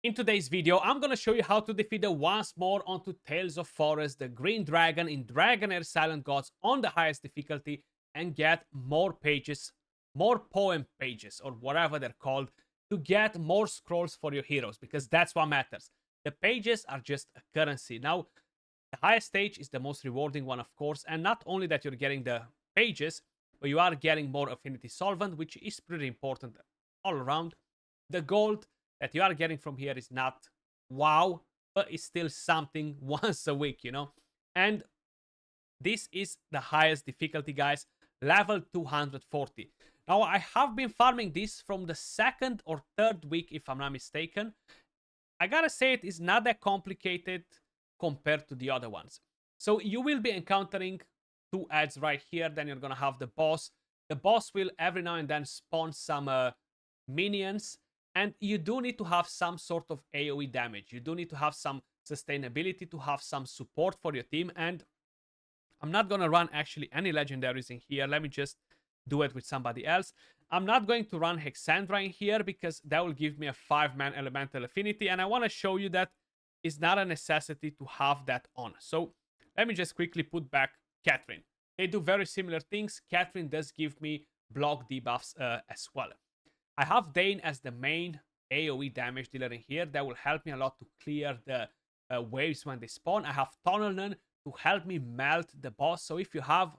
In today's video, I'm gonna show you how to defeat the once more onto Tales of Forest, the green dragon in Dragonheir Silent Gods on the highest difficulty and get more pages, more poem pages or whatever they're called to get more scrolls for your heroes because that's what matters. The pages are just a currency. Now, the highest stage is the most rewarding one, of course, and not only that you're getting the pages, but you are getting more affinity solvent, which is pretty important all around. The gold that you are getting from here is not wow, but it's still something once a week, you know? And this is the highest difficulty, guys, level 240. Now, I have been farming this from the second or third week, if I'm not mistaken. I gotta say, it is not that complicated compared to the other ones. So you will be encountering two ads right here. Then you're gonna have the boss. The boss will every now and then spawn some minions, and you do need to have some sort of AoE damage. You do need to have some sustainability, to have some support for your team. And I'm not gonna run actually any legendaries in here. Let me just do it with somebody else. I'm not going to run Hexandra in here because that will give me a 5-man elemental affinity, and I want to show you that it's not a necessity to have that on. So let me just quickly put back Catherine. They do very similar things. Catherine does give me block debuffs as well. I have Dane as the main AoE damage dealer in here. That will help me a lot to clear the waves when they spawn. I have Tunnelman to help me melt the boss. So if you have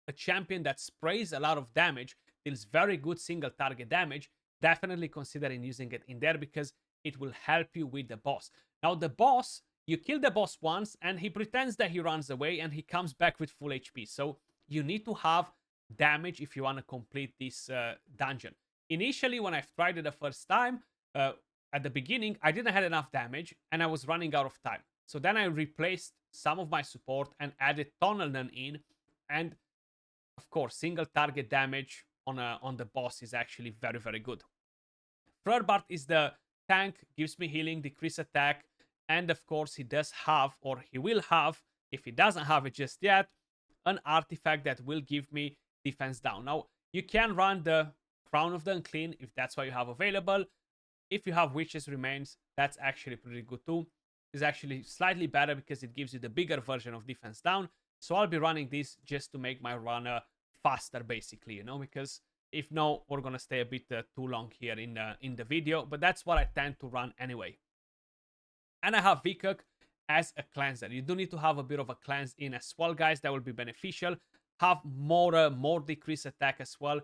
a champion that sprays a lot of damage, deals very good single target damage, definitely considering using it in there because it will help you with the boss. Now the boss, you kill the boss once and he pretends that he runs away and he comes back with full HP. So you need to have damage if you want to complete this dungeon. Initially, when I've tried it the first time, at the beginning, I didn't have enough damage and I was running out of time. So then I replaced some of my support and added Tunnelman in, and of course, single target damage on the boss is actually very, very good. Flurbart is the tank, gives me healing, decrease attack, and of course he does have, or he will have, if he doesn't have it just yet, an artifact that will give me defense down. Now, you can run the Crown of the Unclean if that's what you have available. If you have Witch's Remains, that's actually pretty good too. It's actually slightly better because it gives you the bigger version of defense down. So I'll be running this just to make my run faster, basically, you know, because if no, we're gonna stay a bit too long here in the video. But that's what I tend to run anyway. And I have Vikuk as a cleanser. You do need to have a bit of a cleanse in as well, guys. That will be beneficial. Have more decreased attack as well.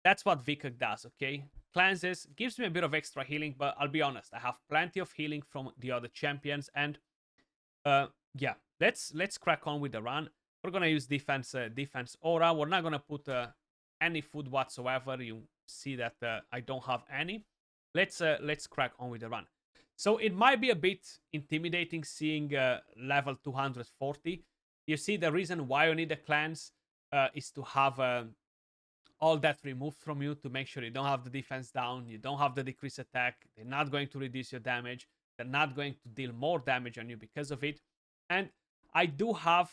That's what Vikuk does, okay? Cleanses, gives me a bit of extra healing, but I'll be honest, I have plenty of healing from the other champions, and yeah, let's crack on with the run. We're gonna use defense aura. We're not gonna put any food whatsoever. You see that I don't have any. Let's crack on with the run. So it might be a bit intimidating seeing level 240. You see, the reason why you need a cleanse is to have all that removed from you, to make sure you don't have the defense down, you don't have the decreased attack, they're not going to reduce your damage, they're not going to deal more damage on you because of it. And I do have,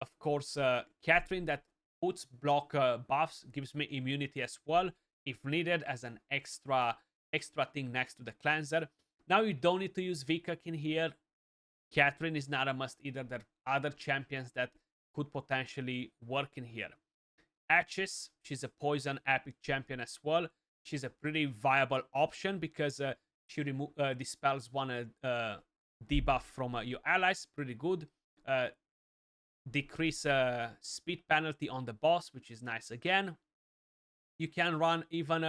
of course, Catherine that puts block buffs, gives me immunity as well, if needed, as an extra thing next to the cleanser. Now you don't need to use Vikuk in here. Catherine is not a must either. There are other champions that could potentially work in here. Atchis, she's a poison epic champion as well. She's a pretty viable option because she dispels one debuff from your allies. Pretty good. Decrease speed penalty on the boss, which is nice again. You can run even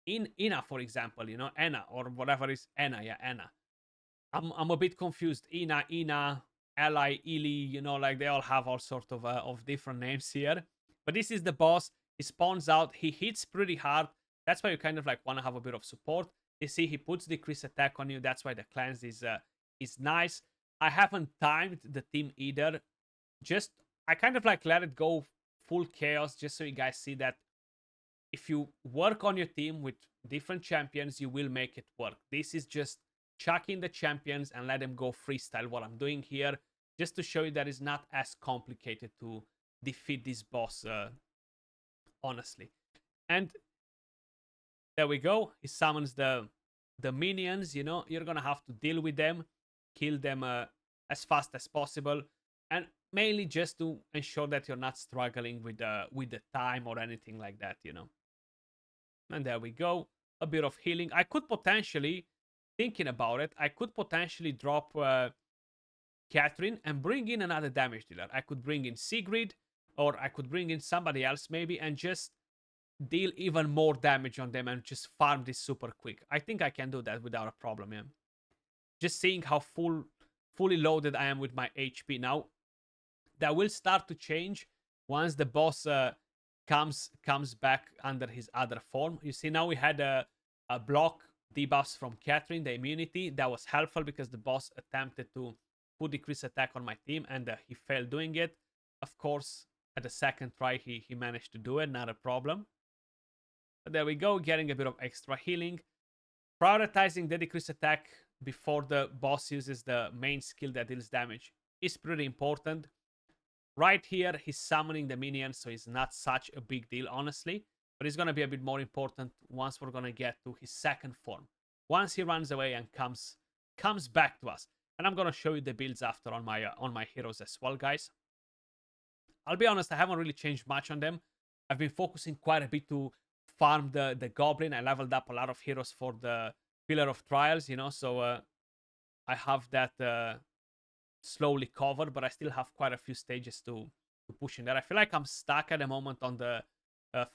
in Ina, for example, you know, Anna or whatever is Anna, yeah, Anna. I'm a bit confused. Ina, Ally, Ili, you know, like they all have all sort of different names here. But this is the boss. He spawns out. He hits pretty hard. That's why you kind of like want to have a bit of support. You see, he puts decreased attack on you. That's why the cleanse is nice. I haven't timed the team either. Just I kind of like let it go full chaos, just so you guys see that if you work on your team with different champions, you will make it work. This is just chuck in the champions and let them go freestyle. What I'm doing here, just to show you that it's not as complicated to defeat this boss, honestly. And There we go. He summons the minions. You know, you're gonna have to deal with them, kill them as fast as possible, and mainly just to ensure that you're not struggling with the time or anything like that. You know. And there we go. A bit of healing. I could potentially, thinking about it, I could potentially drop Catherine and bring in another damage dealer. I could bring in Sigrid, or I could bring in somebody else maybe, and just deal even more damage on them and just farm this super quick. I think I can do that without a problem, yeah. Just seeing how fully loaded I am with my HP now. That will start to change once the boss comes back under his other form. You see, now we had a block debuffs from Catherine, the immunity. That was helpful because the boss attempted to put decrease attack on my team and he failed doing it. Of course, at the second try, he managed to do it, not a problem. But there we go, getting a bit of extra healing. Prioritizing the decrease attack before the boss uses the main skill that deals damage is pretty important. Right here, he's summoning the minions, so it's not such a big deal, honestly. But it's going to be a bit more important once we're going to get to his second form. Once he runs away and comes back to us. And I'm going to show you the builds after on my heroes as well, guys. I'll be honest, I haven't really changed much on them. I've been focusing quite a bit to farm the goblin. I leveled up a lot of heroes for the Pillar of Trials, you know, so I have that slowly covered, but I still have quite a few stages to push in there. I feel like I'm stuck at the moment on the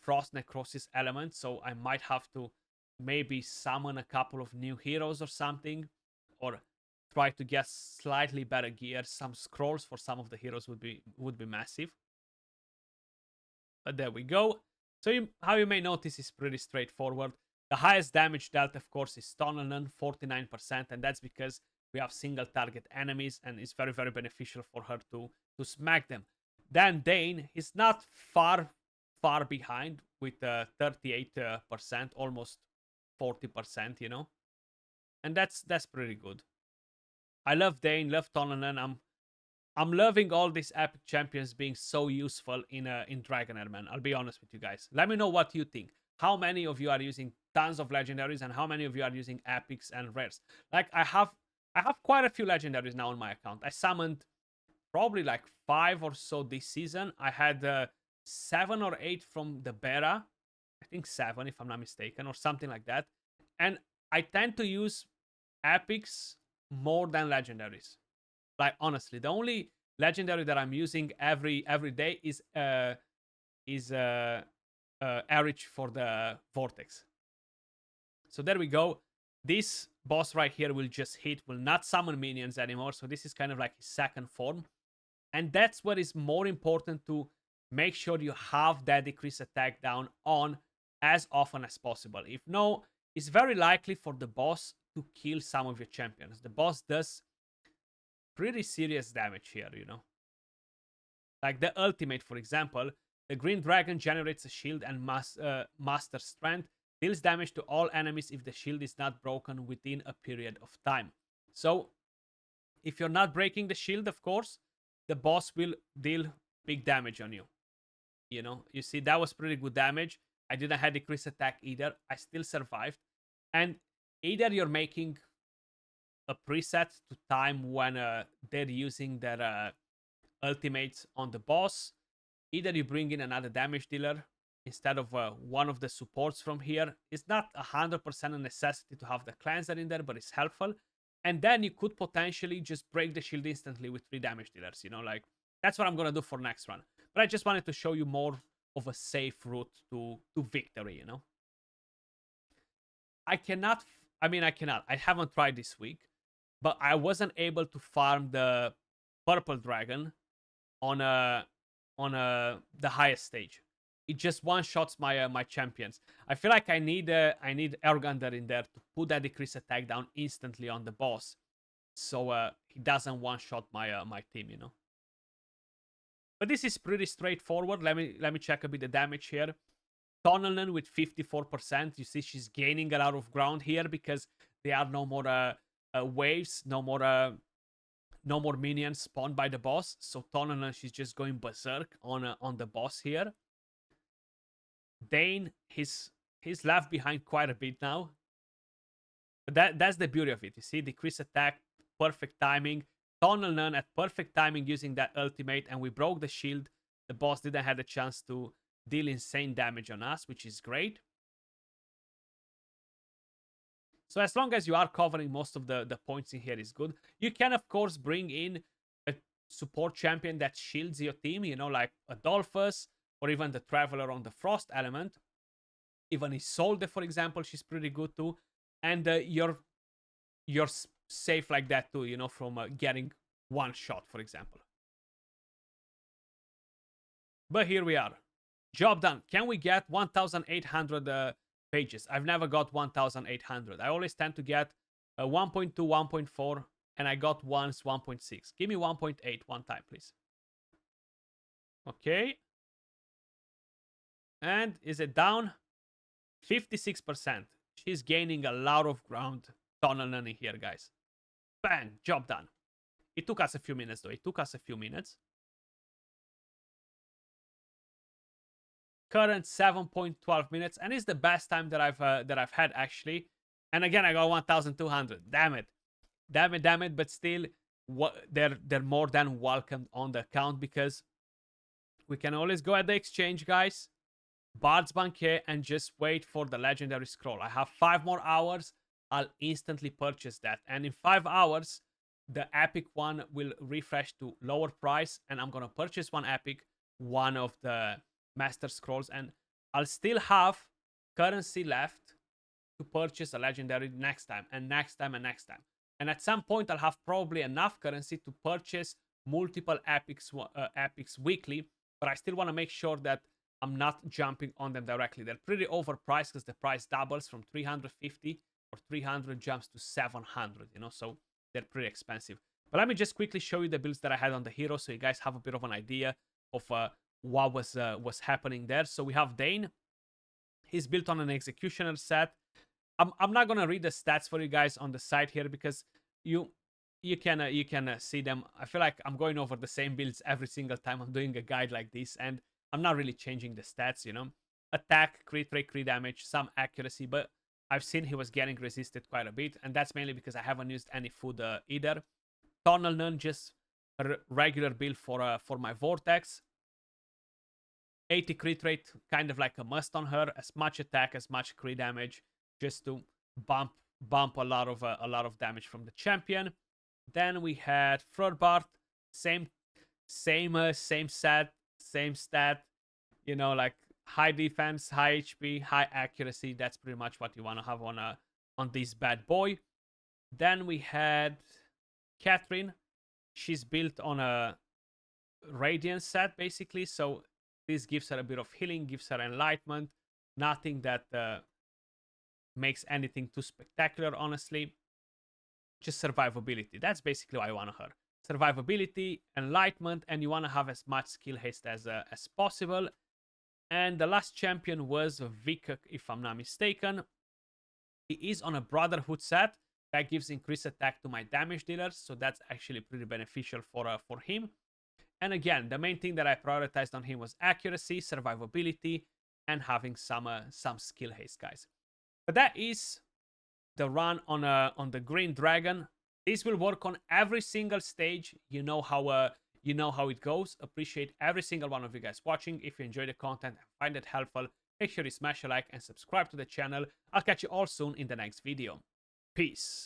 Frost Necrosis element, so I might have to maybe summon a couple of new heroes or something, or try to get slightly better gear. Some scrolls for some of the heroes would be massive. But there we go. So how you may notice is pretty straightforward. The highest damage dealt, of course, is Tonelin, 49%, and that's because we have single target enemies, and it's very, very beneficial for her to smack them. Then Dane is not far behind with 38%, almost 40%, you know, and that's pretty good. I love Dane, love Tonelin. I'm loving all these epic champions being so useful in Dragonheir, man. I'll be honest with you guys. Let me know what you think. How many of you are using tons of legendaries, and how many of you are using epics and rares? Like I have quite a few legendaries now on my account. I summoned probably like 5 or so this season. I had 7 or 8 from the beta. I think 7 if I'm not mistaken, or something like that. And I tend to use epics more than legendaries. Like honestly, the only legendary that I'm using every day is Erich for the Vortex. So there we go. This boss right here will just hit, will not summon minions anymore. So this is kind of like his second form. And that's what is more important, to make sure you have that decrease attack down on as often as possible. If no, it's very likely for the boss to kill some of your champions. The boss does pretty serious damage here, you know. Like the ultimate, for example, the green dragon generates a shield and master strength, deals damage to all enemies if the shield is not broken within a period of time. So if you're not breaking the shield, of course, the boss will deal big damage on you. You know, you see, that was pretty good damage. I didn't have decrease attack either. I still survived. And either you're making a preset to time when they're using their ultimates on the boss. Either you bring in another damage dealer instead of one of the supports from here. It's not 100% a necessity to have the cleanser in there, but it's helpful. And then you could potentially just break the shield instantly with 3 damage dealers, you know, like that's what I'm gonna do for next run. But I just wanted to show you more of a safe route to victory, you know. I haven't tried this week, but I wasn't able to farm the purple dragon on the highest stage. It just one-shots my champions. I feel like I need Ergander in there to put that decrease attack down instantly on the boss, so he doesn't one-shot my team, you know. But this is pretty straightforward. Let me check a bit the damage here. Tonelin with 54%. You see she's gaining a lot of ground here because there are no more waves, no more minions spawned by the boss. So Tonelin, she's just going berserk on the boss here. Dane, his He's left behind quite a bit now. But that's the beauty of it. You see, decrease attack, perfect timing. Tunnel Nun at perfect timing using that ultimate, and we broke the shield. The boss didn't have a chance to deal insane damage on us, which is great. So as long as you are covering most of the points in here is good. You can, of course, bring in a support champion that shields your team, you know, like Adolphus or even the Traveler on the Frost element. Even Isolde, for example, she's pretty good too. And you're safe like that too, you know, from getting one shot, for example. But here we are. Job done. Can we get 1,800 pages? I've never got 1,800. I always tend to get 1.2, 1.4, and I got once 1.6. Give me 1.8 one time, please. Okay. And is it down? 56%. She's gaining a lot of ground. Tunnel Nun here, guys. Bang! Job done. It took us a few minutes, though. It took us a few minutes. Current 7.12 minutes, and it's the best time that I've had actually. And again, I got 1,200. Damn it, damn it, damn it! But still, they're more than welcome on the account because we can always go at the exchange, guys. Bard's Banquet, and just wait for the legendary scroll. I have 5 more hours. I'll instantly purchase that, and in 5 hours, the epic one will refresh to lower price, and I'm gonna purchase one epic, one of the Master Scrolls, and I'll still have currency left to purchase a legendary next time, and next time, and next time. And at some point, I'll have probably enough currency to purchase multiple epics weekly, but I still want to make sure that I'm not jumping on them directly. They're pretty overpriced because the price doubles from 350 or 300 jumps to 700, you know, so they're pretty expensive. But let me just quickly show you the builds that I had on the hero so you guys have a bit of an idea of what was happening there. So we have Dane. He's built on an Executioner set. I'm not gonna read the stats for you guys on the side here because you can see them. I feel like I'm going over the same builds every single time I'm doing a guide like this, and I'm not really changing the stats, you know. Attack, crit rate, crit damage, some accuracy, but I've seen he was getting resisted quite a bit, and that's mainly because I haven't used any food either. Tunnel Nun, just a regular build for my Vortex. 80 crit rate, kind of like a must on her. As much attack, as much crit damage, just to bump a lot of damage from the champion. Then we had Frorbart, same set, same stat. You know, like high defense, high HP, high accuracy. That's pretty much what you want to have on this bad boy. Then we had Catherine. She's built on a Radiant set, basically. So this gives her a bit of healing, gives her enlightenment. Nothing that makes anything too spectacular, honestly. Just survivability. That's basically what I want her. Survivability, enlightenment, and you want to have as much skill haste as possible. And the last champion was Vik, if I'm not mistaken. He is on a Brotherhood set. That gives increased attack to my damage dealers, so that's actually pretty beneficial for him. And again, the main thing that I prioritized on him was accuracy, survivability, and having some skill haste, guys. But that is the run on the Green Dragon. This will work on every single stage. You know how it goes. Appreciate every single one of you guys watching. If you enjoy the content and find it helpful, make sure you smash a like and subscribe to the channel. I'll catch you all soon in the next video. Peace.